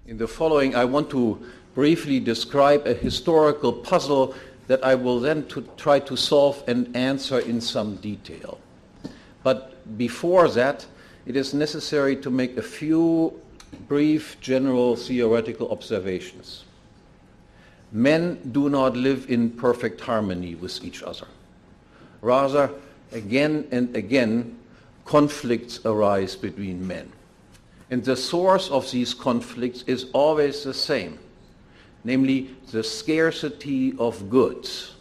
In the following, I want to briefly describe a historical puzzle that I will then try to solve and answer in some detail. But before that, it is necessary to make a few brief general theoretical observations. Men do not live in perfect harmony with each other. Rather, again and again, conflicts arise between men. And the source of these conflicts is always the same, namely the scarcity of goods.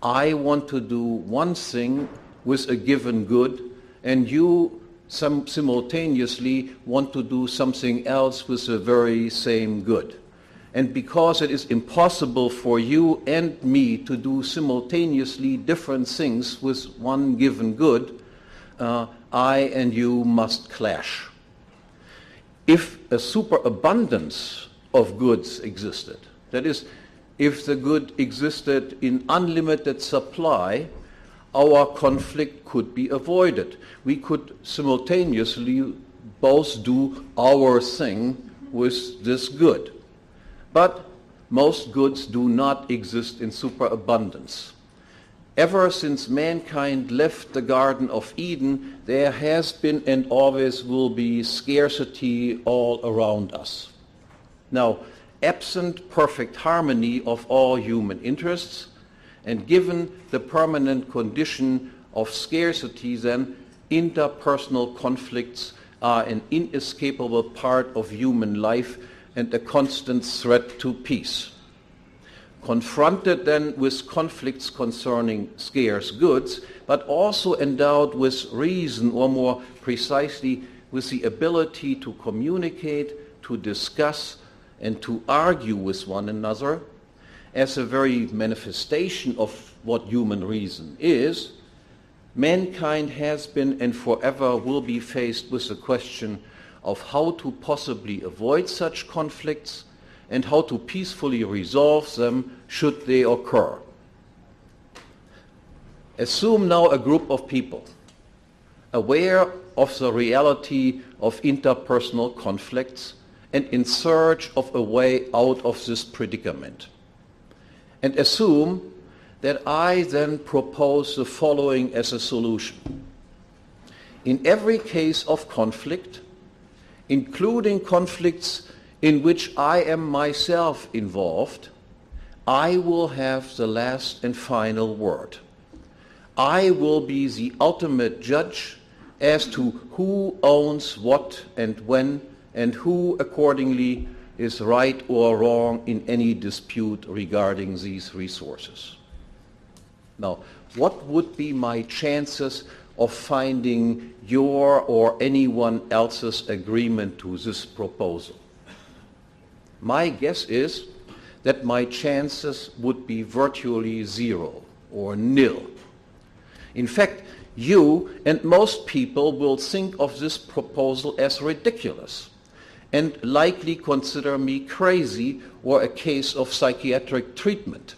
I want to do one thing with a given good, and you simultaneously want to do something else with the very same good. And because it is impossible for you and me to do simultaneously different things with one given good, I and you must clash. If a superabundance of goods existed, that is, if the good existed in unlimited supply, our conflict could be avoided. We could simultaneously both do our thing with this good. But most goods do not exist in superabundance. Ever since mankind left the Garden of Eden, there has been and always will be scarcity all around us. Now, absent perfect harmony of all human interests, and given the permanent condition of scarcity, then interpersonal conflicts are an inescapable part of human life and a constant threat to peace. Confronted then with conflicts concerning scarce goods, but also endowed with reason, or more precisely with the ability to communicate, to discuss, and to argue with one another, as a very manifestation of what human reason is, mankind has been and forever will be faced with the question of how to possibly avoid such conflicts and how to peacefully resolve them should they occur. Assume now a group of people aware of the reality of interpersonal conflicts and in search of a way out of this predicament. And assume that I then propose the following as a solution. In every case of conflict, including conflicts in which I am myself involved, I will have the last and final word. I will be the ultimate judge as to who owns what and when, and who accordingly is right or wrong in any dispute regarding these resources. Now, what would be my chances of finding your or anyone else's agreement to this proposal? My guess is that my chances would be virtually zero or nil. In fact, you and most people will think of this proposal as ridiculous and likely consider me crazy or a case of psychiatric treatment.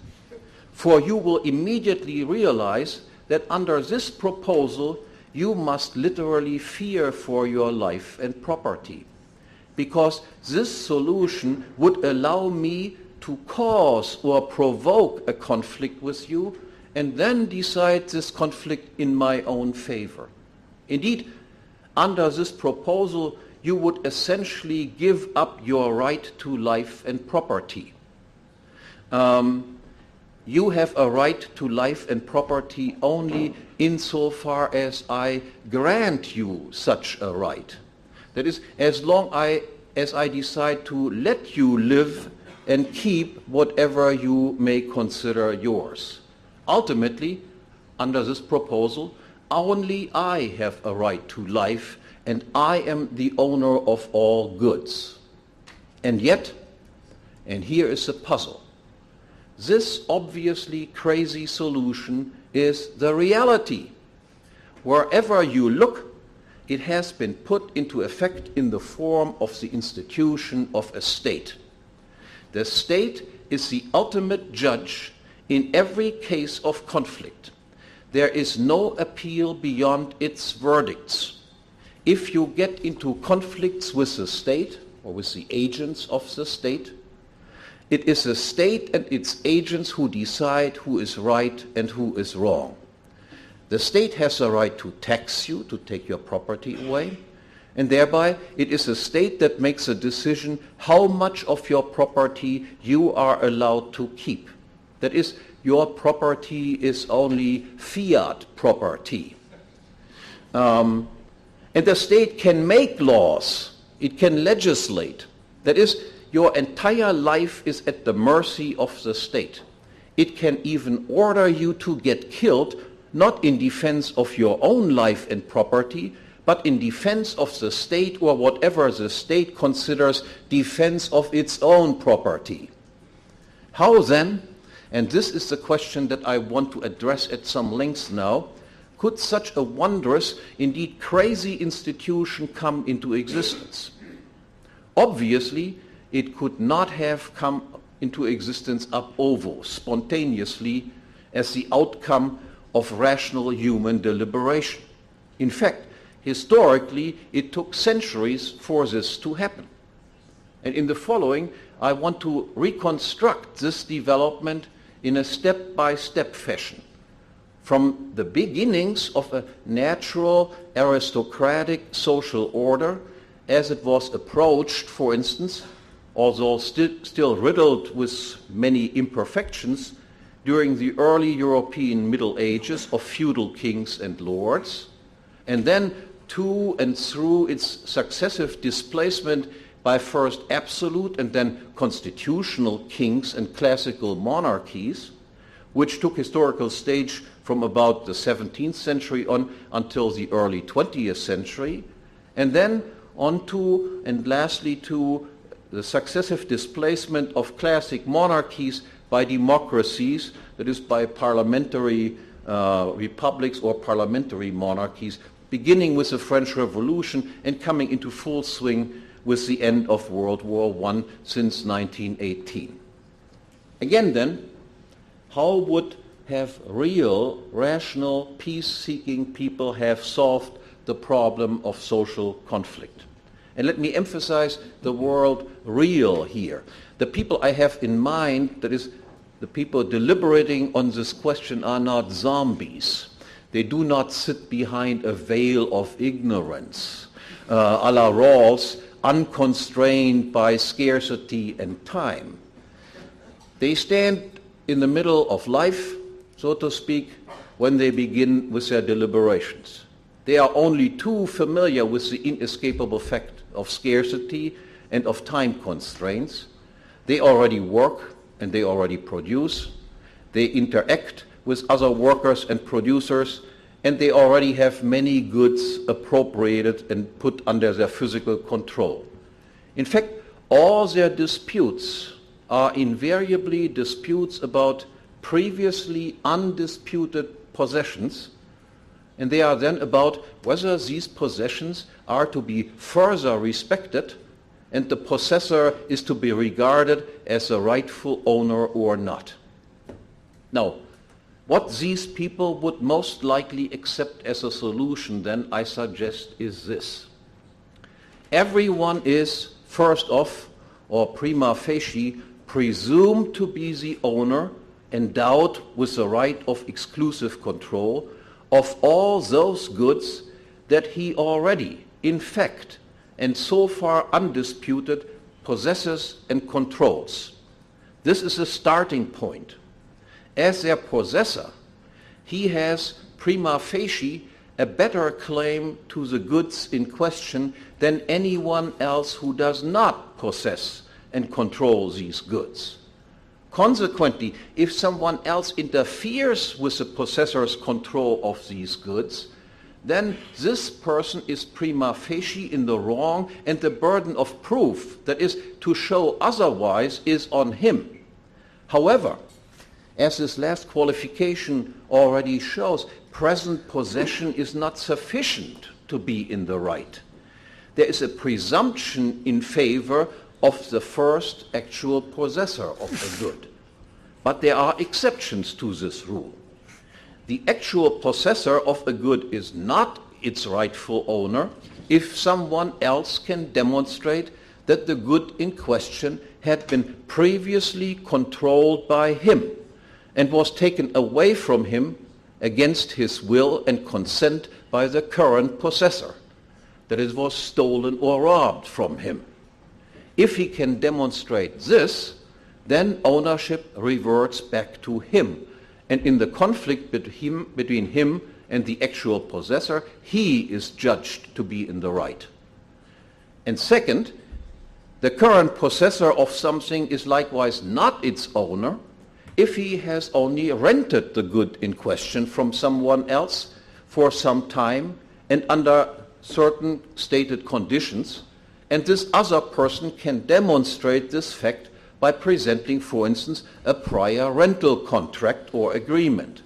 For you will immediately realize that under this proposal you must literally fear for your life and property, because this solution would allow me to cause or provoke a conflict with you and then decide this conflict in my own favor. Indeed, under this proposal, you would essentially give up your right to life and property. You have a right to life and property only insofar as I grant you such a right. That is, as long as I decide to let you live and keep whatever you may consider yours. Ultimately, under this proposal, only I have a right to life, and I am the owner of all goods. And yet, and here is the puzzle, this obviously crazy solution is the reality. Wherever you look, it has been put into effect in the form of the institution of a state. The state is the ultimate judge in every case of conflict. There is no appeal beyond its verdicts. If you get into conflicts with the state, or with the agents of the state. It is the state and its agents who decide who is right and who is wrong. The state has the right to tax you, to take your property away, and thereby it is the state that makes a decision how much of your property you are allowed to keep. That is, your property is only fiat property. And the state can make laws, it can legislate. That is, your entire life is at the mercy of the state. It can even order you to get killed, not in defense of your own life and property, but in defense of the state or whatever the state considers defense of its own property. How then, and this is the question that I want to address at some length now, could such a wondrous, indeed crazy institution come into existence? Obviously, it could not have come into existence ab ovo, spontaneously, as the outcome of rational human deliberation. In fact, historically, it took centuries for this to happen. And in the following, I want to reconstruct this development in a step-by-step fashion, from the beginnings of a natural aristocratic social order as it was approached, for instance, although still riddled with many imperfections, during the early European Middle Ages of feudal kings and lords, and then to and through its successive displacement by first absolute and then constitutional kings and classical monarchies, which took historical stage from about the 17th century on until the early 20th century, and then on to and lastly to the successive displacement of classic monarchies by democracies, that is by parliamentary republics or parliamentary monarchies, beginning with the French Revolution and coming into full swing with the end of World War I since 1918. Again then, how would have real, rational, peace-seeking people have solved the problem of social conflict? And let me emphasize the word real here. The people I have in mind, that is, the people deliberating on this question, are not zombies. They do not sit behind a veil of ignorance, a la Rawls, unconstrained by scarcity and time. They stand in the middle of life, so to speak, when they begin with their deliberations. They are only too familiar with the inescapable fact of scarcity and of time constraints. They already work and they already produce. They interact with other workers and producers, and they already have many goods appropriated and put under their physical control. In fact, all their disputes are invariably disputes about previously undisputed possessions, and they are then about whether these possessions are to be further respected and the possessor is to be regarded as a rightful owner or not. Now, what these people would most likely accept as a solution then, I suggest, is this. Everyone is, first off, or prima facie, presumed to be the owner, endowed with the right of exclusive control of all those goods that he already, in fact, and so far undisputed, possesses and controls. This is a starting point. As their possessor, he has prima facie a better claim to the goods in question than anyone else who does not possess and control these goods. Consequently, if someone else interferes with the possessor's control of these goods, then this person is prima facie in the wrong, and the burden of proof, that is, to show otherwise, is on him. However, as this last qualification already shows, present possession is not sufficient to be in the right. There is a presumption in favor of the first actual possessor of a good. But there are exceptions to this rule. The actual possessor of a good is not its rightful owner if someone else can demonstrate that the good in question had been previously controlled by him and was taken away from him against his will and consent by the current possessor, that it was stolen or robbed from him. If he can demonstrate this, then ownership reverts back to him, and in the conflict between him and the actual possessor, he is judged to be in the right. And second, the current possessor of something is likewise not its owner if he has only rented the good in question from someone else for some time and under certain stated conditions, and this other person can demonstrate this fact by presenting, for instance, a prior rental contract or agreement.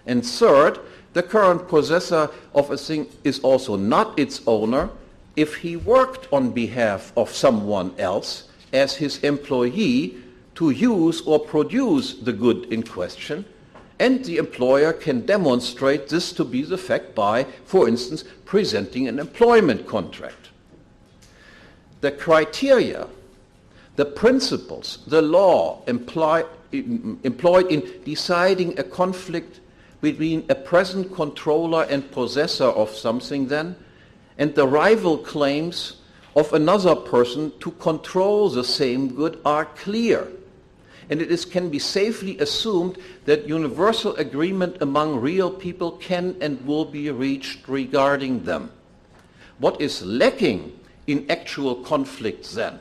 And third, the current possessor of a thing is also not its owner if he worked on behalf of someone else as his employee to use or produce the good in question, and the employer can demonstrate this to be the fact by, for instance, presenting an employment contract. The criteria, the principles, the law employed in deciding a conflict between a present controller and possessor of something then, and the rival claims of another person to control the same good are clear. And can be safely assumed that universal agreement among real people can and will be reached regarding them. What is lacking in actual conflicts then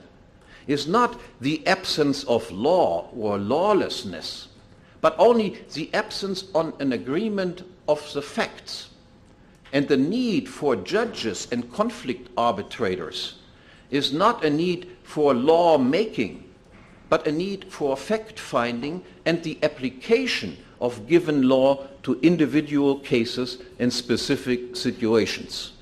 is not the absence of law or lawlessness, but only the absence on an agreement of the facts. And the need for judges and conflict arbitrators is not a need for law making, but a need for fact-finding and the application of given law to individual cases and specific situations.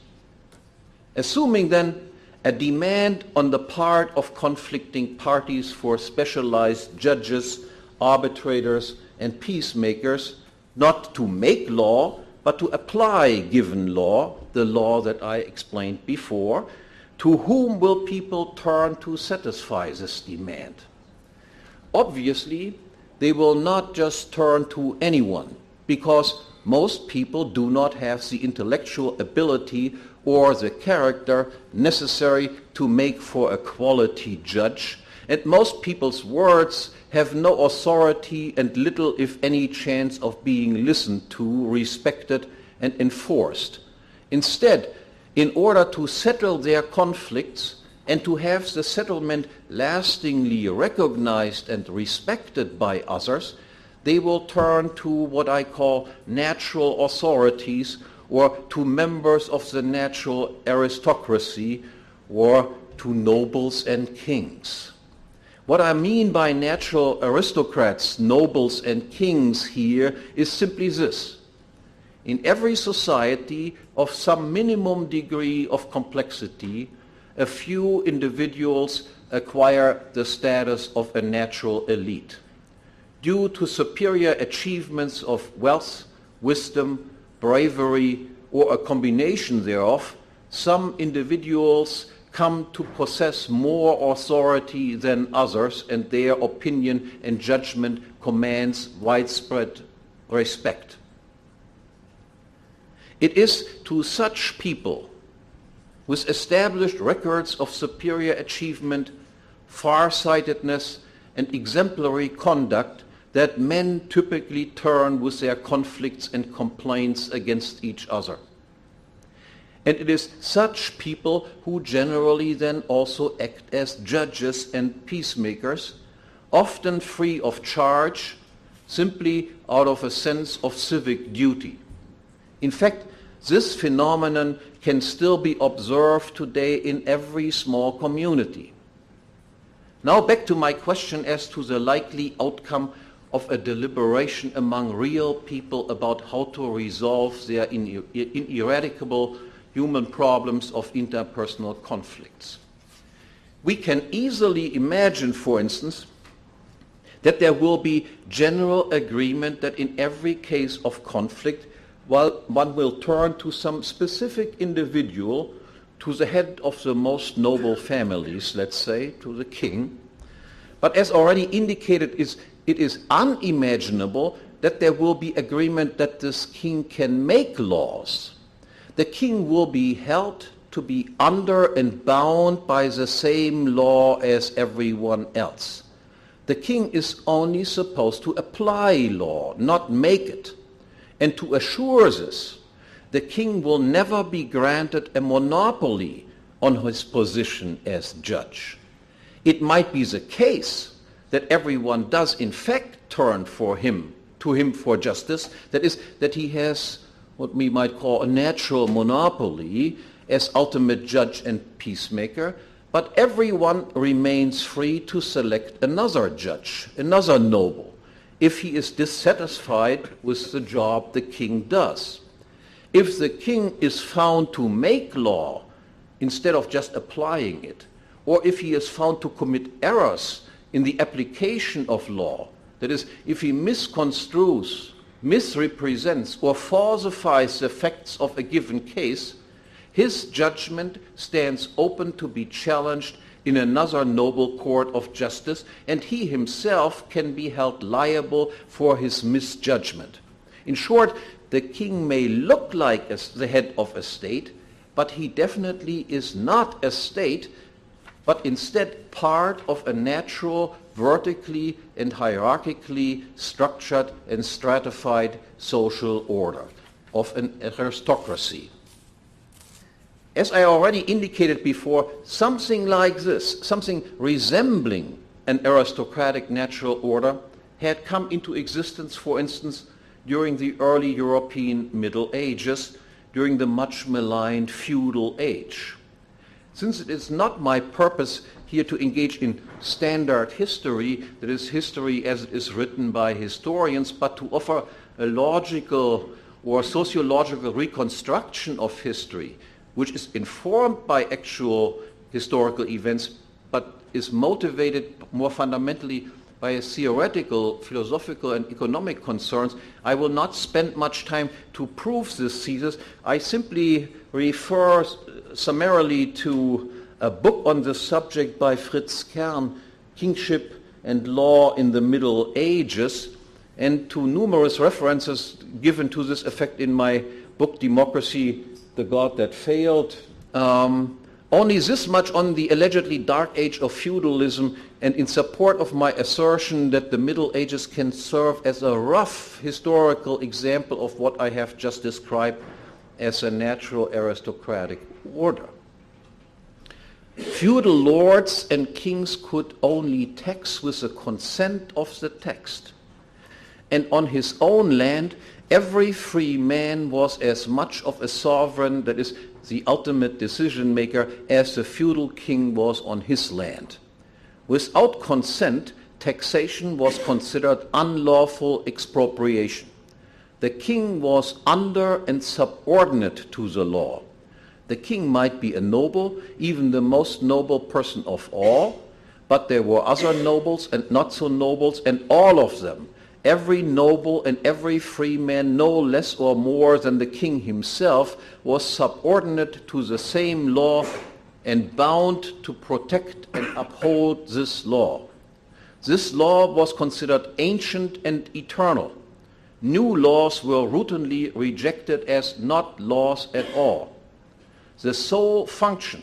Assuming then a demand on the part of conflicting parties for specialized judges, arbitrators, and peacemakers, not to make law, but to apply given law, the law that I explained before, to whom will people turn to satisfy this demand? Obviously, they will not just turn to anyone, because most people do not have the intellectual ability or the character necessary to make for a quality judge, and most people's words have no authority and little, if any, chance of being listened to, respected, and enforced. Instead, in order to settle their conflicts and to have the settlement lastingly recognized and respected by others, they will turn to what I call natural authorities, or to members of the natural aristocracy, or to nobles and kings. What I mean by natural aristocrats, nobles, and kings here is simply this. In every society of some minimum degree of complexity, a few individuals acquire the status of a natural elite. Due to superior achievements of wealth, wisdom, bravery, or a combination thereof, some individuals come to possess more authority than others, and their opinion and judgment commands widespread respect. It is to such people, with established records of superior achievement, farsightedness, and exemplary conduct, that men typically turn with their conflicts and complaints against each other. And it is such people who generally then also act as judges and peacemakers, often free of charge, simply out of a sense of civic duty. In fact, this phenomenon can still be observed today in every small community. Now back to my question as to the likely outcome of a deliberation among real people about how to resolve their ineradicable human problems of interpersonal conflicts. We can easily imagine, for instance, that there will be general agreement that in every case of conflict, while one will turn to some specific individual to the head of the most noble families, let's say, to the king. But as already indicated, it is unimaginable that there will be agreement that this king can make laws. The king will be held to be under and bound by the same law as everyone else. The king is only supposed to apply law, not make it. And to assure this, the king will never be granted a monopoly on his position as judge. It might be the case that everyone does in fact turn to him for justice, that is, that he has what we might call a natural monopoly as ultimate judge and peacemaker, but everyone remains free to select another judge, another noble, if he is dissatisfied with the job the king does. If the king is found to make law instead of just applying it, or if he is found to commit errors in the application of law, that is, if he misconstrues, misrepresents, or falsifies the facts of a given case, his judgment stands open to be challenged in another noble court of justice, and he himself can be held liable for his misjudgment. In short, the king may look like the head of a state, but he definitely is not a state, but instead part of a natural, vertically and hierarchically structured and stratified social order of an aristocracy. As I already indicated before, something like this, something resembling an aristocratic natural order, had come into existence, for instance, during the early European Middle Ages, during the much maligned feudal age. Since it is not my purpose here to engage in standard history, that is history as it is written by historians, but to offer a logical or sociological reconstruction of history, which is informed by actual historical events, but is motivated more fundamentally by theoretical, philosophical, and economic concerns, I will not spend much time to prove this thesis. I simply refer summarily to a book on the subject by Fritz Kern, Kingship and Law in the Middle Ages, and to numerous references given to this effect in my book, Democracy, the God That Failed. Only this much on the allegedly dark age of feudalism, and in support of my assertion that the Middle Ages can serve as a rough historical example of what I have just described as a natural aristocratic order. Feudal lords and kings could only tax with the consent of the text. And on his own land, every free man was as much of a sovereign, that is, the ultimate decision maker, as the feudal king was on his land. Without consent, taxation was considered unlawful expropriation. The king was under and subordinate to the law. The king might be a noble, even the most noble person of all, but there were other nobles and not so nobles, and all of them, every noble and every free man, no less or more than the king himself, was subordinate to the same law and bound to protect and uphold this law. This law was considered ancient and eternal. New laws were routinely rejected as not laws at all. The sole function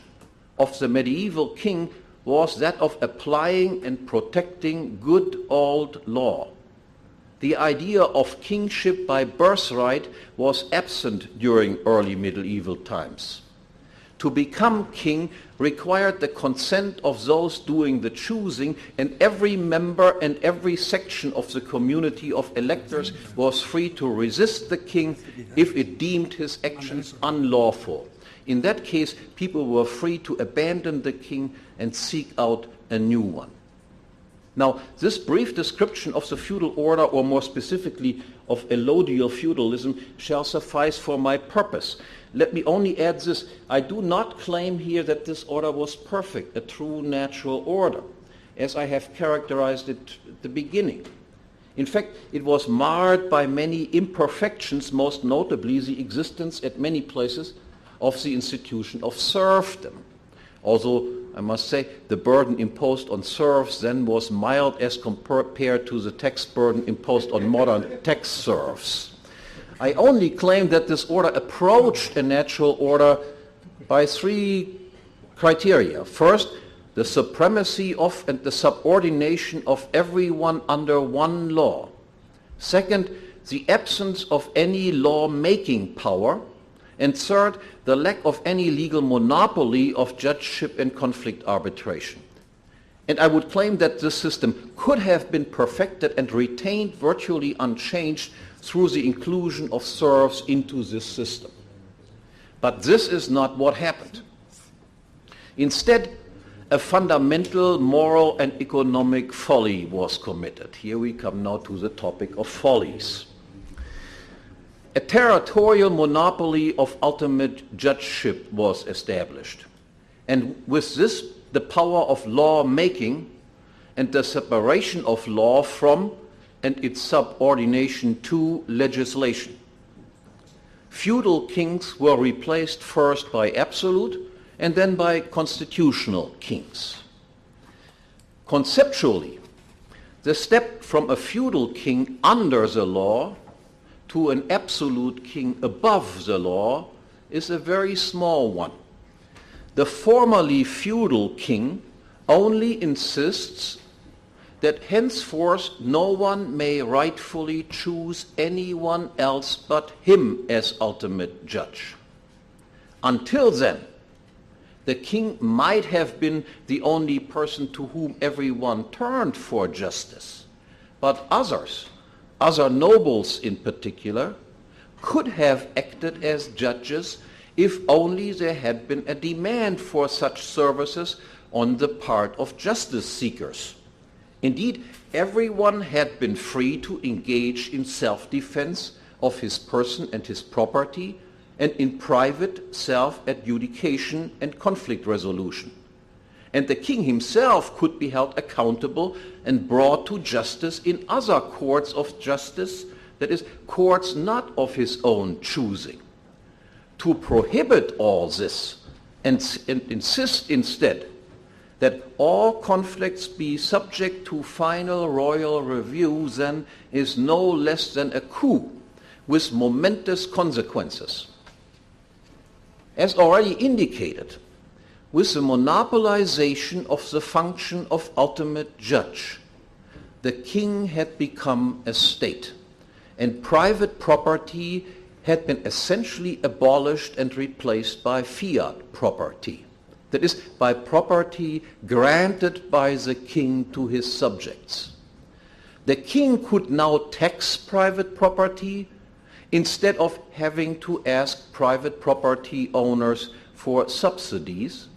of the medieval king was that of applying and protecting good old law. The idea of kingship by birthright was absent during early medieval times. To become king required the consent of those doing the choosing, and every member and every section of the community of electors was free to resist the king if it deemed his actions unlawful. In that case, people were free to abandon the king and seek out a new one. Now, this brief description of the feudal order, or more specifically of allodial feudalism, shall suffice for my purpose. Let me only add this. I do not claim here that this order was perfect, a true natural order, as I have characterized it at the beginning. In fact, it was marred by many imperfections, most notably the existence at many places of the institution of serfdom. Although, I must say, the burden imposed on serfs then was mild as compared to the tax burden imposed on modern tax serfs. I only claim that this order approached a natural order by three criteria. First, the supremacy of and the subordination of everyone under one law. Second, the absence of any law-making power. And third, the lack of any legal monopoly of judgeship and conflict arbitration. And I would claim that this system could have been perfected and retained virtually unchanged through the inclusion of serfs into this system. But this is not what happened. Instead, a fundamental moral and economic folly was committed. Here we come now to the topic of follies. A territorial monopoly of ultimate judgeship was established. And with this, the power of law-making and the separation of law from and its subordination to legislation. Feudal kings were replaced first by absolute and then by constitutional kings. Conceptually, the step from a feudal king under the law to an absolute king above the law is a very small one. The formerly feudal king only insists that henceforth no one may rightfully choose anyone else but him as ultimate judge. Until then, the king might have been the only person to whom everyone turned for justice, but others, other nobles in particular, could have acted as judges if only there had been a demand for such services on the part of justice seekers. Indeed, everyone had been free to engage in self-defense of his person and his property and in private self-adjudication and conflict resolution. And the king himself could be held accountable and brought to justice in other courts of justice, that is, courts not of his own choosing. To prohibit all this and insist instead that all conflicts be subject to final royal review then is no less than a coup with momentous consequences. As already indicated, with the monopolization of the function of ultimate judge, the king had become a state, and private property had been essentially abolished and replaced by fiat property. That is, by property granted by the king to his subjects. The king could now tax private property instead of having to ask private property owners for subsidies,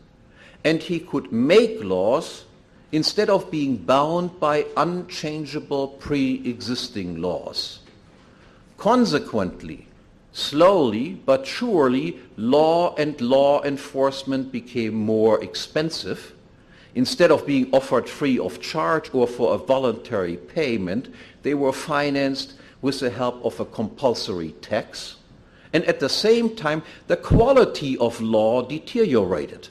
and he could make laws instead of being bound by unchangeable pre-existing laws. Consequently, slowly but surely, law and law enforcement became more expensive. Instead of being offered free of charge or for a voluntary payment, they were financed with the help of a compulsory tax. And at the same time, the quality of law deteriorated.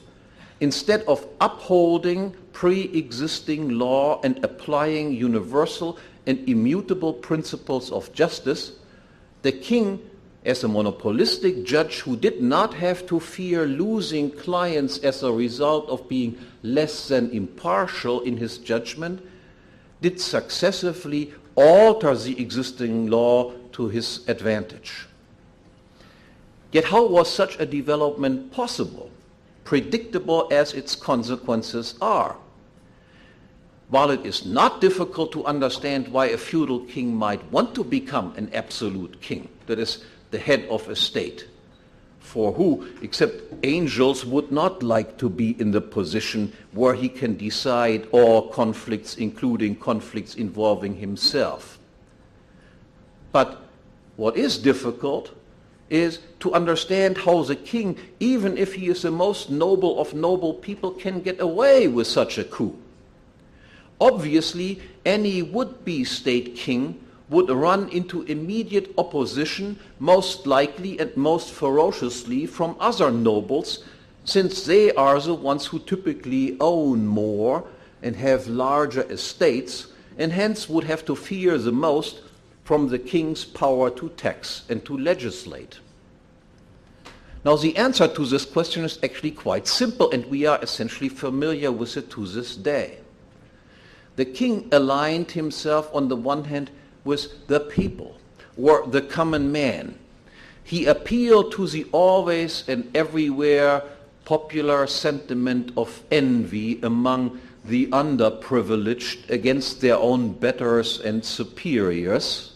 Instead of upholding pre-existing law and applying universal and immutable principles of justice, the king, as a monopolistic judge who did not have to fear losing clients as a result of being less than impartial in his judgment, did successively alter the existing law to his advantage. Yet how was such a development possible, predictable as its consequences are? While it is not difficult to understand why a feudal king might want to become an absolute king, that is, the head of a state, for who, except angels, would not like to be in the position where he can decide all conflicts, including conflicts involving himself. But what is difficult is to understand how the king, even if he is the most noble of noble people, can get away with such a coup. Obviously, any would-be state king would run into immediate opposition, most likely and most ferociously, from other nobles, since they are the ones who typically own more and have larger estates, and hence would have to fear the most from the king's power to tax and to legislate. Now, the answer to this question is actually quite simple, and we are essentially familiar with it to this day. The king aligned himself on the one hand with the people, or the common man. He appealed to the always and everywhere popular sentiment of envy among the underprivileged against their own betters and superiors,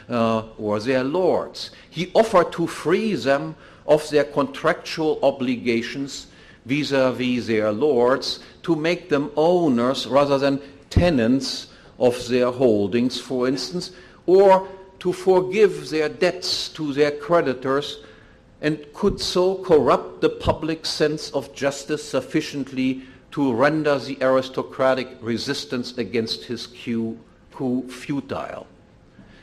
or their lords. He offered to free them of their contractual obligations vis-à-vis their lords, to make them owners rather than tenants of their holdings, for instance, or to forgive their debts to their creditors, and could so corrupt the public sense of justice sufficiently to render the aristocratic resistance against his coup futile,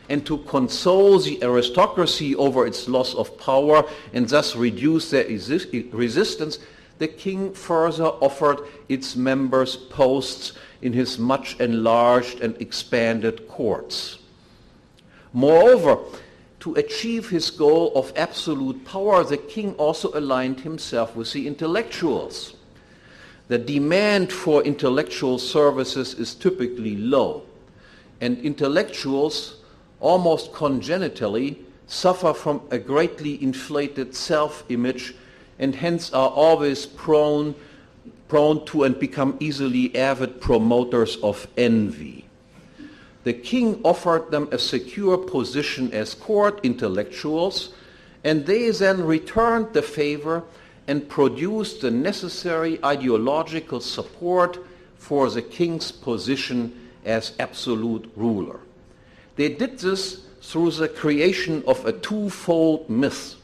and to console the aristocracy over its loss of power and thus reduce their resistance. The king further offered its members posts in his much enlarged and expanded courts. Moreover, to achieve his goal of absolute power, the king also aligned himself with the intellectuals. The demand for intellectual services is typically low, and intellectuals almost congenitally suffer from a greatly inflated self-image, and hence are always prone to and become easily avid promoters of envy. The king offered them a secure position as court intellectuals, and they then returned the favor and produced the necessary ideological support for the king's position as absolute ruler. They did this through the creation of a twofold myth.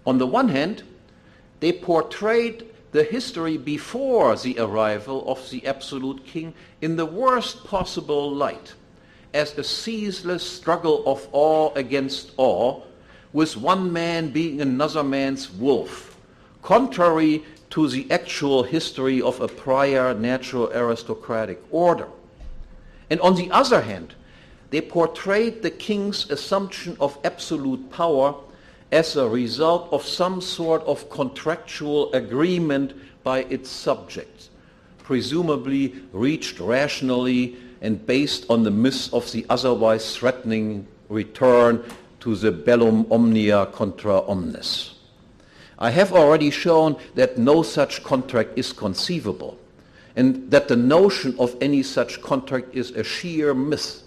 On the one hand, they portrayed the history before the arrival of the absolute king in the worst possible light, as a ceaseless struggle of all against all, with one man being another man's wolf, contrary to the actual history of a prior natural aristocratic order. And on the other hand, they portrayed the king's assumption of absolute power as a result of some sort of contractual agreement by its subjects, presumably reached rationally and based on the myth of the otherwise threatening return to the bellum omnia contra omnes. I have already shown that no such contract is conceivable, and that the notion of any such contract is a sheer myth.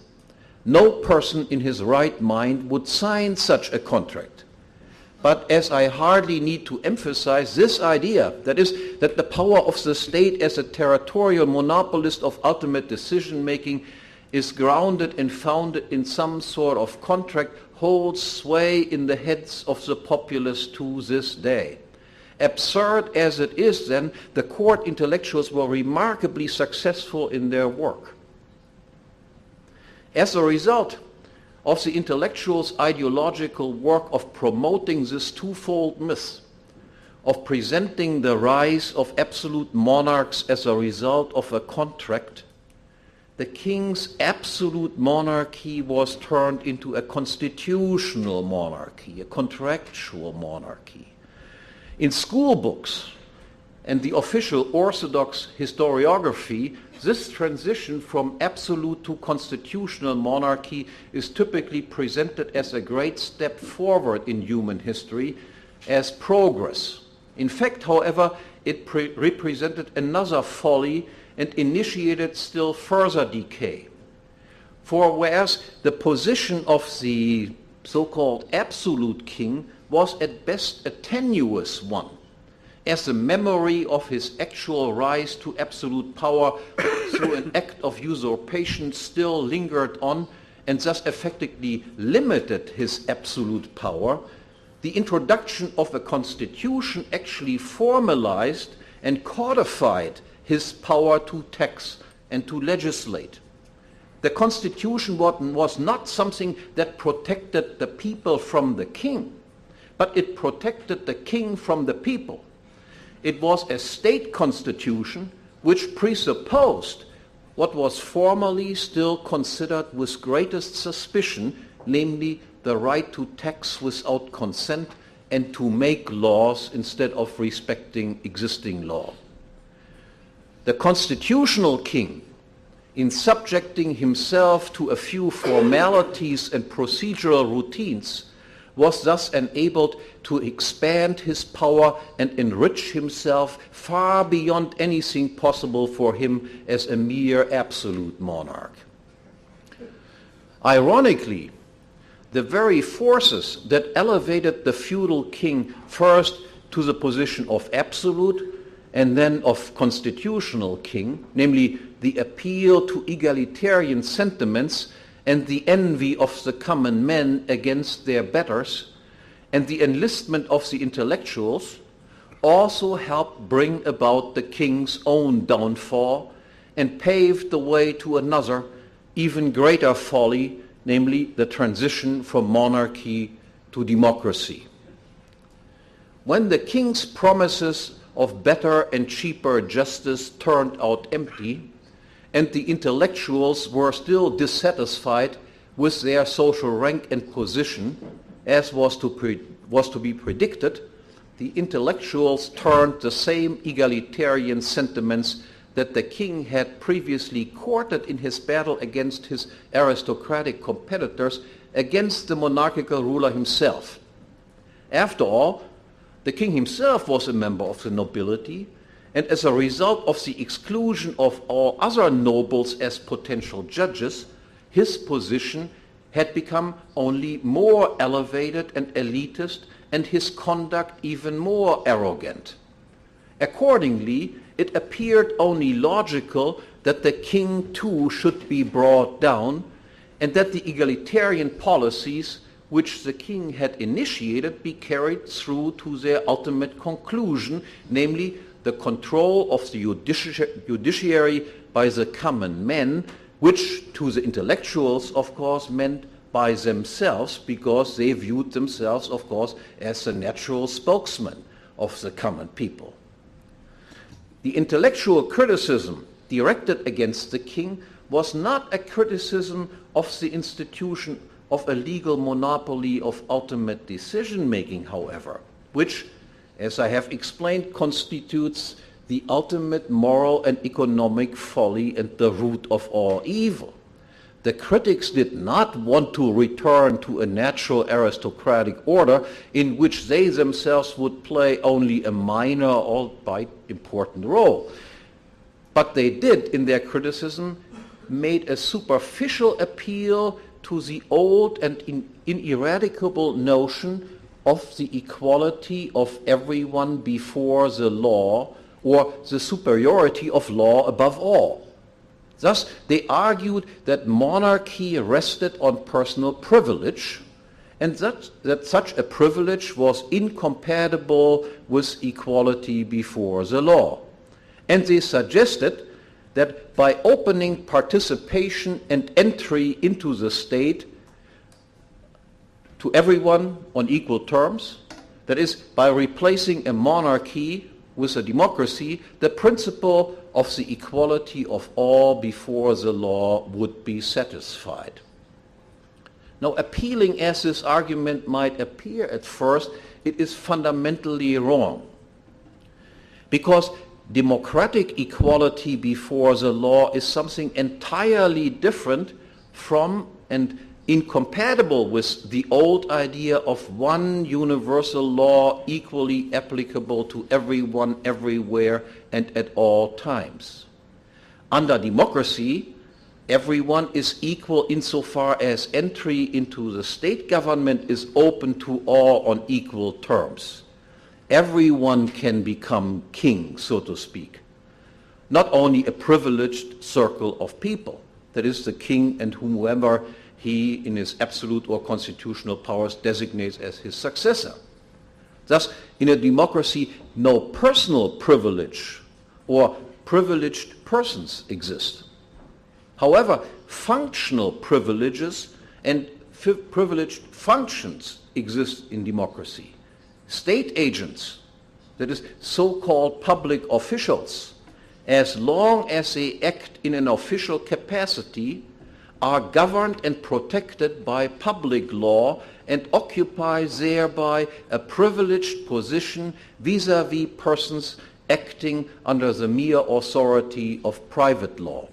No person in his right mind would sign such a contract. But as I hardly need to emphasize, this idea, that is, that the power of the state as a territorial monopolist of ultimate decision-making is grounded and founded in some sort of contract, holds sway in the heads of the populace to this day. Absurd as it is, then, the court intellectuals were remarkably successful in their work. As a result of the intellectuals' ideological work of promoting this twofold myth, of presenting the rise of absolute monarchs as a result of a contract, the king's absolute monarchy was turned into a constitutional monarchy, a contractual monarchy. In school books and the official orthodox historiography, this transition from absolute to constitutional monarchy is typically presented as a great step forward in human history, as progress. In fact, however, it represented another folly and initiated still further decay. For whereas the position of the so-called absolute king was at best a tenuous one, as the memory of his actual rise to absolute power through an act of usurpation still lingered on and thus effectively limited his absolute power, the introduction of a constitution actually formalized and codified his power to tax and to legislate. The constitution was not something that protected the people from the king, but it protected the king from the people. It was a state constitution which presupposed what was formerly still considered with greatest suspicion, namely the right to tax without consent and to make laws instead of respecting existing law. The constitutional king, in subjecting himself to a few formalities and procedural routines, was thus enabled to expand his power and enrich himself far beyond anything possible for him as a mere absolute monarch. Ironically, the very forces that elevated the feudal king first to the position of absolute and then of constitutional king, namely the appeal to egalitarian sentiments and the envy of the common men against their betters, and the enlistment of the intellectuals, also helped bring about the king's own downfall and paved the way to another, even greater folly, namely the transition from monarchy to democracy. When the king's promises of better and cheaper justice turned out empty, and the intellectuals were still dissatisfied with their social rank and position, as was to be predicted, the intellectuals turned the same egalitarian sentiments that the king had previously courted in his battle against his aristocratic competitors against the monarchical ruler himself. After all, the king himself was a member of the nobility, and as a result of the exclusion of all other nobles as potential judges, his position had become only more elevated and elitist, and his conduct even more arrogant. Accordingly, it appeared only logical that the king too should be brought down, and that the egalitarian policies which the king had initiated be carried through to their ultimate conclusion, namely the control of the judiciary by the common men, which to the intellectuals, of course, meant by themselves, because they viewed themselves, of course, as the natural spokesman of the common people. The intellectual criticism directed against the king was not a criticism of the institution of a legal monopoly of ultimate decision-making, however, which, as I have explained, constitutes the ultimate moral and economic folly and the root of all evil. The critics did not want to return to a natural aristocratic order in which they themselves would play only a minor, albeit important role. But they did, in their criticism, made a superficial appeal to the old and ineradicable notion of the equality of everyone before the law, or the superiority of law above all. Thus, they argued that monarchy rested on personal privilege, and that such a privilege was incompatible with equality before the law. And they suggested that by opening participation and entry into the state to everyone on equal terms, that is, by replacing a monarchy with a democracy, the principle of the equality of all before the law would be satisfied. Now, appealing as this argument might appear at first, it is fundamentally wrong. Because democratic equality before the law is something entirely different from and incompatible with the old idea of one universal law equally applicable to everyone, everywhere, and at all times. Under democracy, everyone is equal insofar as entry into the state government is open to all on equal terms. Everyone can become king, so to speak. Not only a privileged circle of people, that is the king and whomever he, in his absolute or constitutional powers, designates as his successor. Thus, in a democracy, no personal privilege or privileged persons exist. However, functional privileges and privileged functions exist in democracy. State agents, that is, so-called public officials, as long as they act in an official capacity, are governed and protected by public law and occupy thereby a privileged position vis-à-vis persons acting under the mere authority of private law.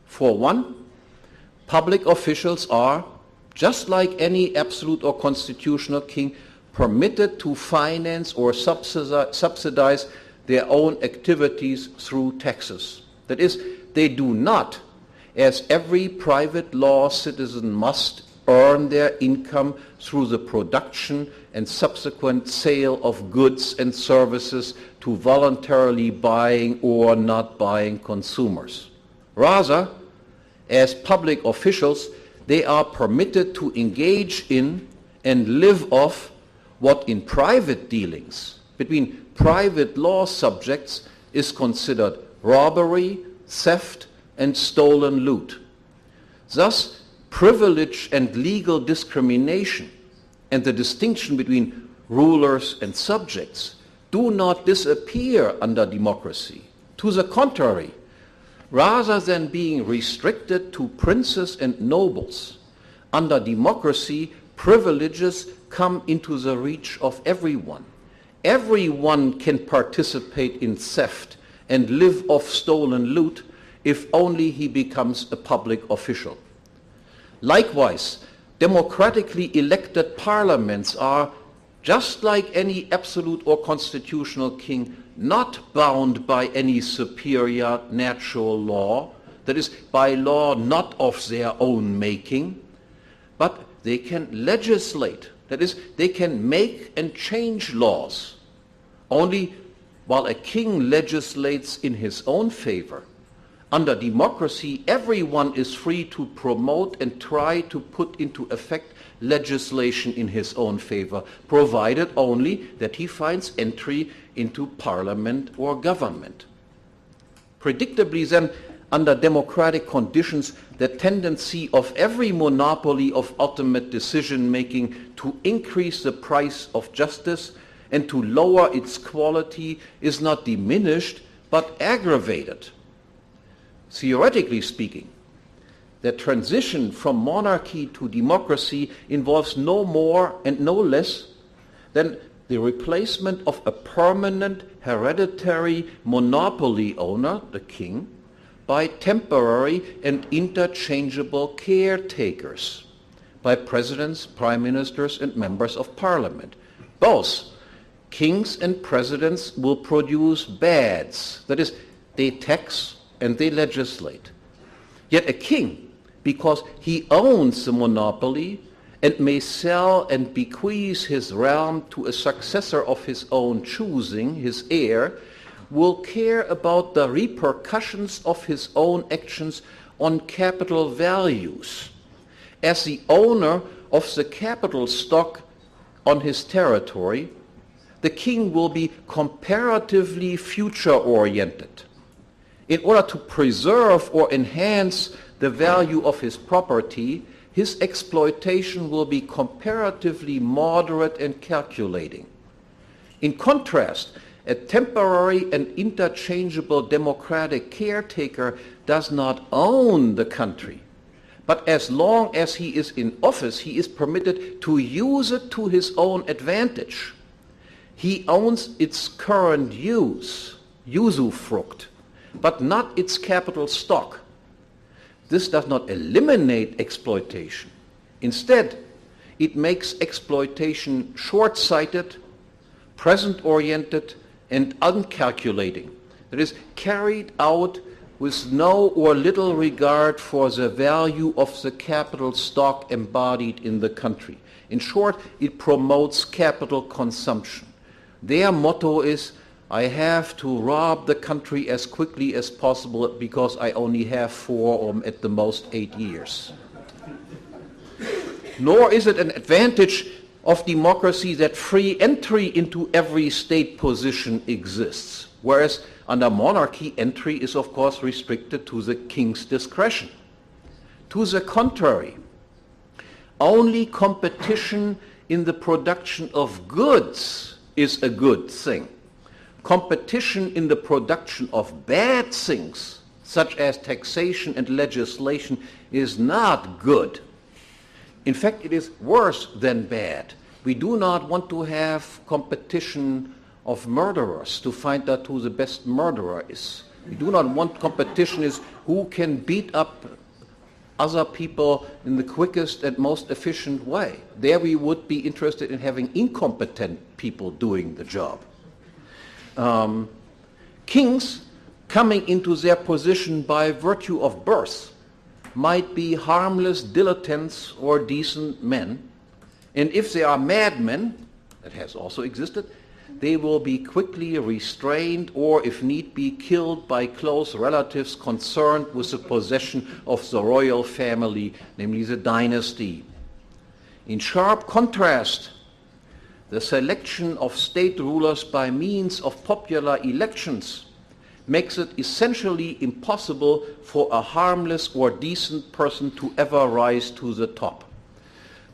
For one, public officials are, just like any absolute or constitutional king, permitted to finance or subsidize their own activities through taxes. That is, they do not, as every private law citizen must, earn their income through the production and subsequent sale of goods and services to voluntarily buying or not buying consumers. Rather, as public officials, they are permitted to engage in and live off what in private dealings between private law subjects is considered robbery, theft, and stolen loot. Thus, privilege and legal discrimination and the distinction between rulers and subjects do not disappear under democracy. To the contrary, rather than being restricted to princes and nobles, under democracy, privileges come into the reach of everyone. Everyone can participate in theft and live off stolen loot if only he becomes a public official. Likewise, democratically elected parliaments are, just like any absolute or constitutional king, not bound by any superior natural law, that is, by law not of their own making, but they can legislate, that is, they can make and change laws. Only while a king legislates in his own favor, under democracy, everyone is free to promote and try to put into effect legislation in his own favor, provided only that he finds entry into parliament or government. Predictably then, under democratic conditions, the tendency of every monopoly of ultimate decision-making to increase the price of justice and to lower its quality is not diminished, but aggravated. Theoretically speaking, the transition from monarchy to democracy involves no more and no less than the replacement of a permanent hereditary monopoly owner, the king, by temporary and interchangeable caretakers, by presidents, prime ministers, and members of parliament. Both kings and presidents will produce bads, that is, they tax and they legislate. Yet a king, because he owns the monopoly and may sell and bequeath his realm to a successor of his own choosing, his heir, will care about the repercussions of his own actions on capital values. As the owner of the capital stock on his territory, the king will be comparatively future-oriented. In order to preserve or enhance the value of his property, his exploitation will be comparatively moderate and calculating. In contrast, a temporary and interchangeable democratic caretaker does not own the country, but as long as he is in office, he is permitted to use it to his own advantage. He owns its current use, usufruct, but not its capital stock. This does not eliminate exploitation. Instead, it makes exploitation short-sighted, present-oriented, and uncalculating. That is, carried out with no or little regard for the value of the capital stock embodied in the country. In short, it promotes capital consumption. Their motto is, I have to rob the country as quickly as possible because I only have 4 or at the most 8 years. Nor is it an advantage of democracy that free entry into every state position exists, whereas under monarchy, entry is of course restricted to the king's discretion. To the contrary, only competition in the production of goods is a good thing. Competition in the production of bad things, such as taxation and legislation, is not good. In fact, it is worse than bad. We do not want to have competition of murderers to find out who the best murderer is. We do not want competition is who can beat up other people in the quickest and most efficient way. There we would be interested in having incompetent people doing the job. Kings coming into their position by virtue of birth might be harmless dilettantes or decent men, and if they are madmen, that has also existed, they will be quickly restrained or, if need be, killed by close relatives concerned with the possession of the royal family, namely the dynasty. In sharp contrast, the selection of state rulers by means of popular elections makes it essentially impossible for a harmless or decent person to ever rise to the top.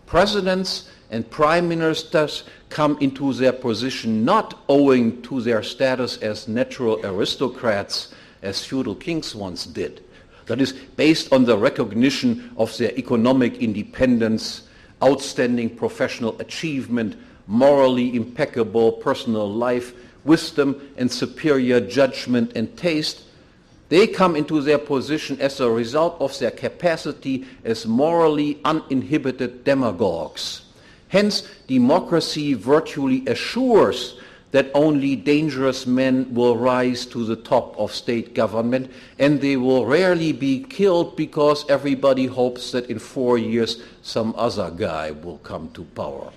Presidents and prime ministers come into their position not owing to their status as natural aristocrats, as feudal kings once did. That is based on the recognition of their economic independence, outstanding professional achievement, morally impeccable personal life, wisdom and superior judgment and taste. They come into their position as a result of their capacity as morally uninhibited demagogues. Hence, democracy virtually assures that only dangerous men will rise to the top of state government, and they will rarely be killed because everybody hopes that in 4 years some other guy will come to power.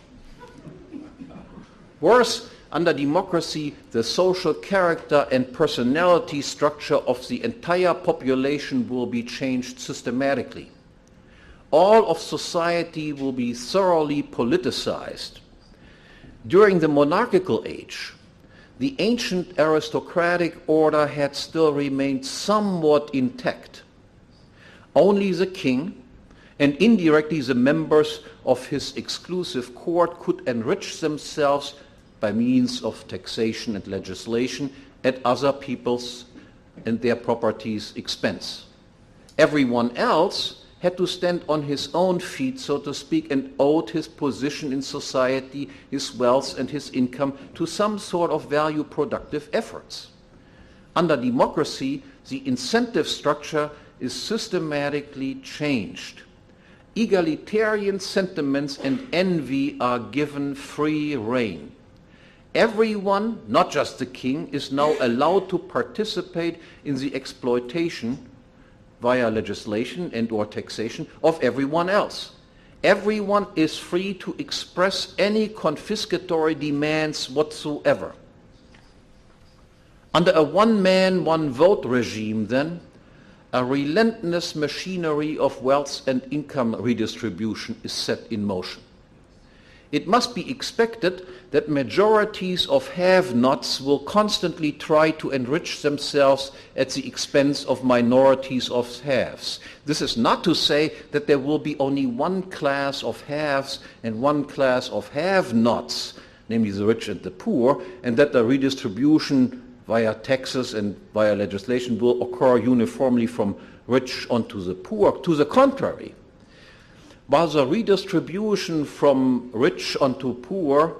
Worse, under democracy, the social character and personality structure of the entire population will be changed systematically. All of society will be thoroughly politicized. During the monarchical age, the ancient aristocratic order had still remained somewhat intact. Only the king, and indirectly the members of his exclusive court, could enrich themselves by means of taxation and legislation at other people's and their property's expense. Everyone else had to stand on his own feet, so to speak, and owed his position in society, his wealth and his income to some sort of value-productive efforts. Under democracy, the incentive structure is systematically changed. Egalitarian sentiments and envy are given free rein. Everyone, not just the king, is now allowed to participate in the exploitation via legislation and or taxation of everyone else. Everyone is free to express any confiscatory demands whatsoever. Under a one-man, one-vote regime, then, a relentless machinery of wealth and income redistribution is set in motion. It must be expected that majorities of have-nots will constantly try to enrich themselves at the expense of minorities of haves. This is not to say that there will be only one class of haves and one class of have-nots, namely the rich and the poor, and that the redistribution via taxes and via legislation will occur uniformly from rich onto the poor. To the contrary, while the redistribution from rich onto poor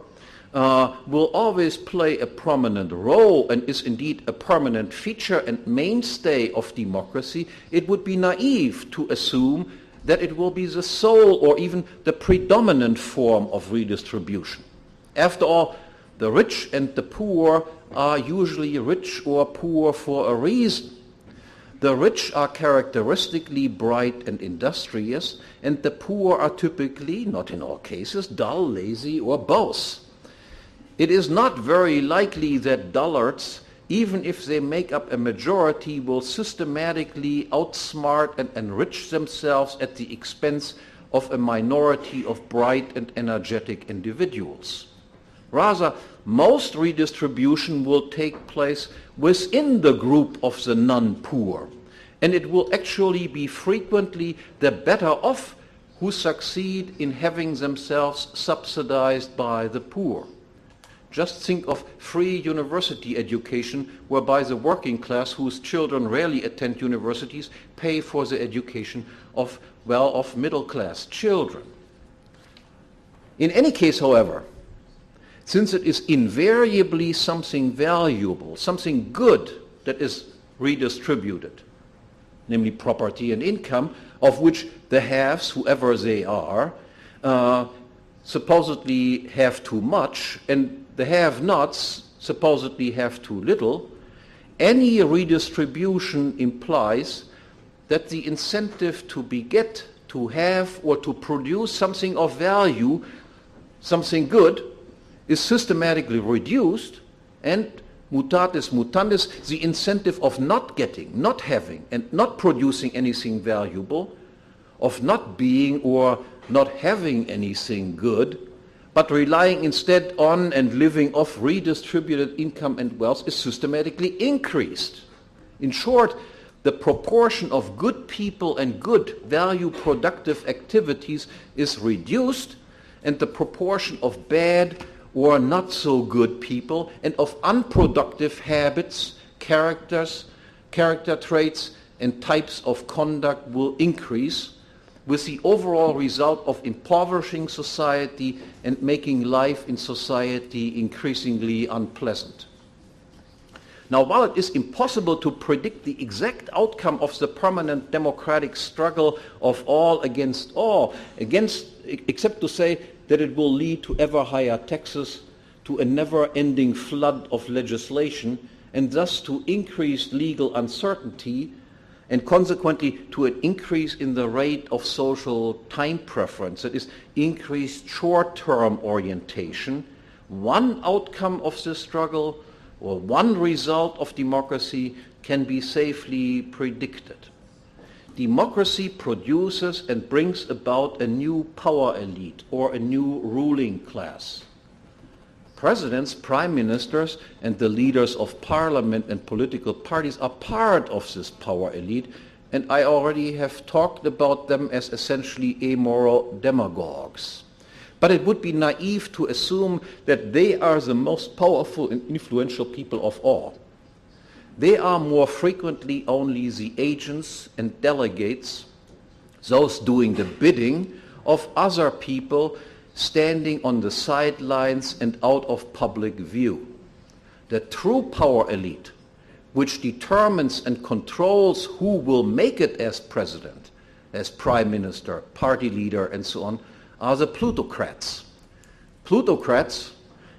will always play a prominent role and is indeed a permanent feature and mainstay of democracy, it would be naive to assume that it will be the sole or even the predominant form of redistribution. After all, the rich and the poor are usually rich or poor for a reason. The rich are characteristically bright and industrious, and the poor are typically, not in all cases, dull, lazy, or both. It is not very likely that dullards, even if they make up a majority, will systematically outsmart and enrich themselves at the expense of a minority of bright and energetic individuals. Rather, most redistribution will take place within the group of the non-poor, And it will actually be frequently the better off who succeed in having themselves subsidized by the poor. Just think of free university education, whereby the working class, whose children rarely attend universities, pay for the education of well-off middle-class children. In any case, however, since it is invariably something valuable, something good that is redistributed, namely property and income, of which the haves, whoever they are, supposedly have too much, and the have-nots supposedly have too little, any redistribution implies that the incentive to beget, to have, or to produce something of value, something good, is systematically reduced, and mutatis mutandis, the incentive of not getting, not having, and not producing anything valuable, of not being or not having anything good, but relying instead on and living off redistributed income and wealth, is systematically increased. In short, the proportion of good people and good value productive activities is reduced, and the proportion of bad or not so good people and of unproductive habits, character traits, and types of conduct will increase, with the overall result of impoverishing society and making life in society increasingly unpleasant. Now, while it is impossible to predict the exact outcome of the permanent democratic struggle of all, except to say that it will lead to ever higher taxes, to a never-ending flood of legislation, and thus to increased legal uncertainty, and consequently to an increase in the rate of social time preference, that is, increased short-term orientation, one outcome of this struggle or one result of democracy can be safely predicted. Democracy produces and brings about a new power elite or a new ruling class. Presidents, prime ministers, and the leaders of parliament and political parties are part of this power elite, and I already have talked about them as essentially amoral demagogues. But it would be naive to assume that they are the most powerful and influential people of all. They are more frequently only the agents and delegates, those doing the bidding of other people standing on the sidelines and out of public view. The true power elite, which determines and controls who will make it as president, as prime minister, party leader, and so on, are the plutocrats. Plutocrats,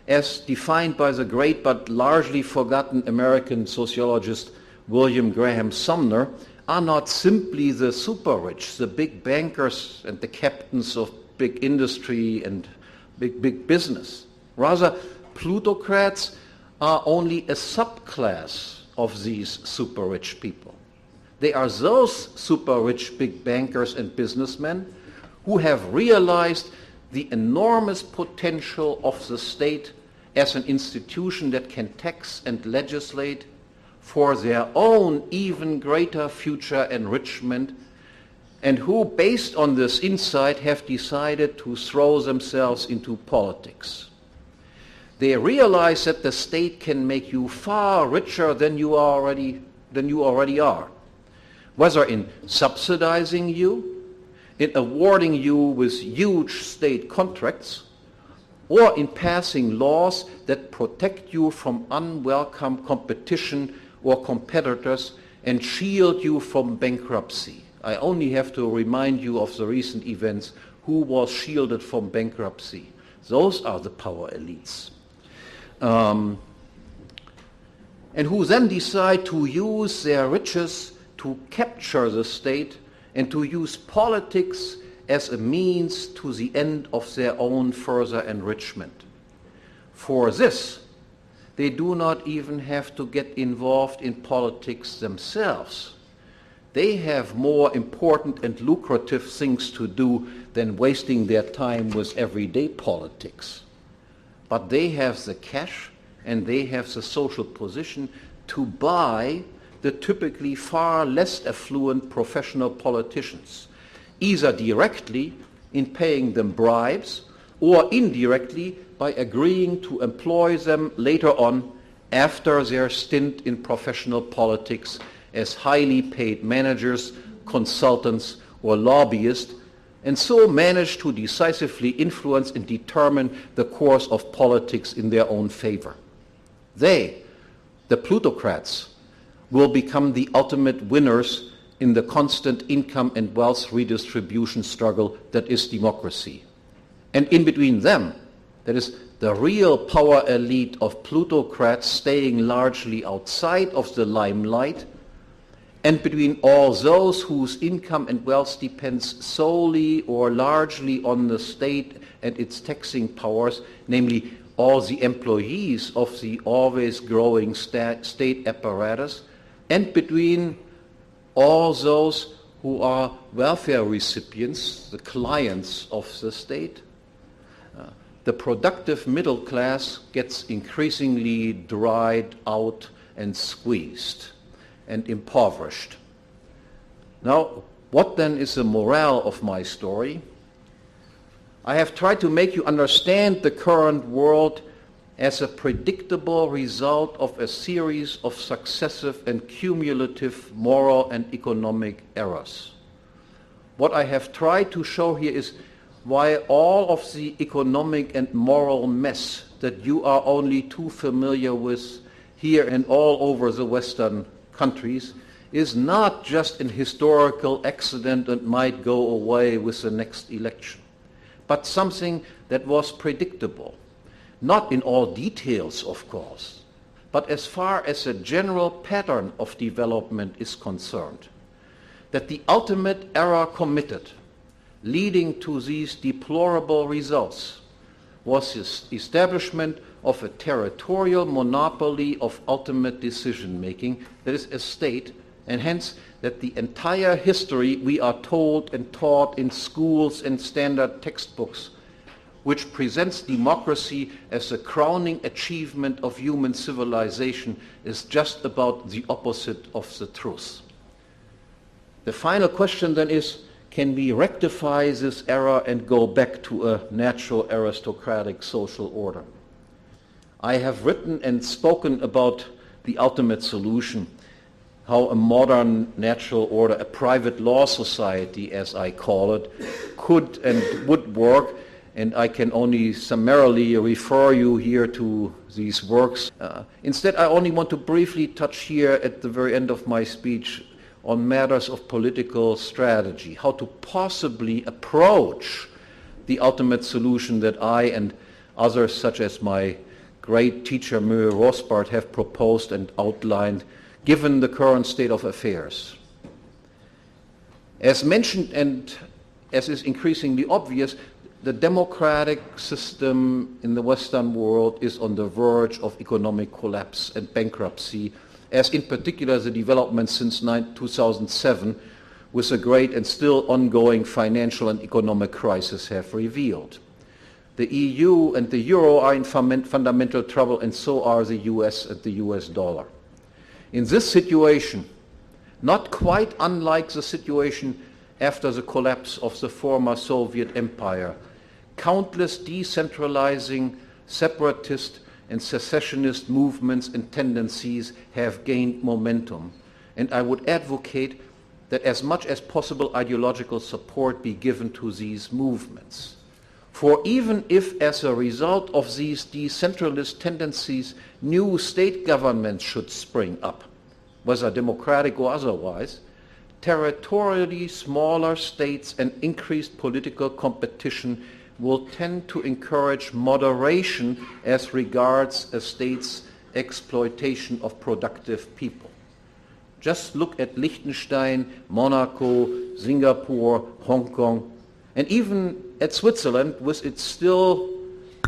as defined by the great but largely forgotten American sociologist William Graham Sumner, are not simply the super rich, the big bankers and the captains of big industry and big business. Rather, plutocrats are only a subclass of these super rich people. They are those super rich big bankers and businessmen who have realized the enormous potential of the state as an institution that can tax and legislate for their own even greater future enrichment, and who, based on this insight, have decided to throw themselves into politics. They realize that the state can make you far richer than you already are, whether in subsidizing you, in awarding you with huge state contracts, or in passing laws that protect you from unwelcome competition or competitors and shield you from bankruptcy. I only have to remind you of the recent events. Who was shielded from bankruptcy? Those are the power elites. And who then decide to use their riches to capture the state and to use politics as a means to the end of their own further enrichment. For this, they do not even have to get involved in politics themselves. They have more important and lucrative things to do than wasting their time with everyday politics. But they have the cash and they have the social position to buy the typically far less affluent professional politicians, either directly in paying them bribes or indirectly by agreeing to employ them later on after their stint in professional politics as highly paid managers, consultants, or lobbyists, and so manage to decisively influence and determine the course of politics in their own favor. They, the plutocrats, will become the ultimate winners in the constant income and wealth redistribution struggle that is democracy. And in between them, that is the real power elite of plutocrats staying largely outside of the limelight, and between all those whose income and wealth depends solely or largely on the state and its taxing powers, namely all the employees of the always growing state apparatus, and between all those who are welfare recipients, the clients of the state, the productive middle class gets increasingly dried out and squeezed and impoverished. Now, what then is the morale of my story? I have tried to make you understand the current world as a predictable result of a series of successive and cumulative moral and economic errors. What I have tried to show here is why all of the economic and moral mess that you are only too familiar with here and all over the Western countries is not just an historical accident and might go away with the next election, but something that was predictable. Not in all details, of course, but as far as a general pattern of development is concerned, that the ultimate error committed leading to these deplorable results was the establishment of a territorial monopoly of ultimate decision-making, that is a state, and hence that the entire history we are told and taught in schools and standard textbooks, which presents democracy as the crowning achievement of human civilization, is just about the opposite of the truth. The final question then is, can we rectify this error and go back to a natural aristocratic social order? I have written and spoken about the ultimate solution, how a modern natural order, a private law society as I call it, could and would work, and I can only summarily refer you here to these works. Instead, I only want to briefly touch here at the very end of my speech on matters of political strategy, how to possibly approach the ultimate solution that I and others such as my great teacher Murray Rothbard have proposed and outlined given the current state of affairs. As mentioned and as is increasingly obvious, the democratic system in the Western world is on the verge of economic collapse and bankruptcy, as in particular the developments since 2007 with a great and still ongoing financial and economic crisis have revealed. The EU and the euro are in fundamental trouble, and so are the US and the US dollar. In this situation, not quite unlike the situation after the collapse of the former Soviet Empire, countless decentralizing, separatist, and secessionist movements and tendencies have gained momentum, and I would advocate that as much as possible ideological support be given to these movements. For even if as a result of these decentralist tendencies new state governments should spring up, whether democratic or otherwise, territorially smaller states and increased political competition will tend to encourage moderation as regards a state's exploitation of productive people. Just look at Liechtenstein, Monaco, Singapore, Hong Kong, and even at Switzerland with its still,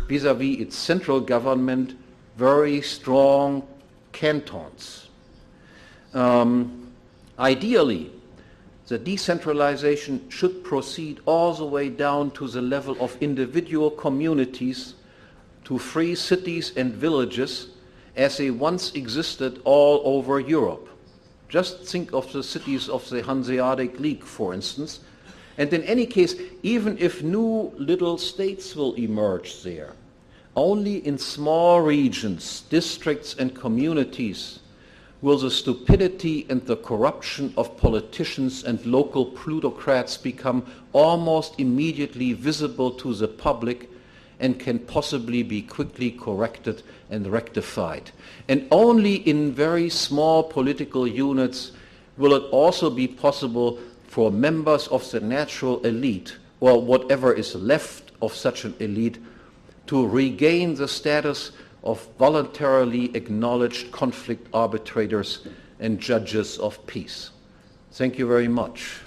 vis-à-vis its central government, very strong cantons. Ideally, the decentralization should proceed all the way down to the level of individual communities, to free cities and villages as they once existed all over Europe. Just think of the cities of the Hanseatic League, for instance. And in any case, even if new little states will emerge there, only in small regions, districts and communities will the stupidity and the corruption of politicians and local plutocrats become almost immediately visible to the public and can possibly be quickly corrected and rectified. And only in very small political units will it also be possible for members of the natural elite, or whatever is left of such an elite, to regain the status of voluntarily acknowledged conflict arbitrators and judges of peace. Thank you very much.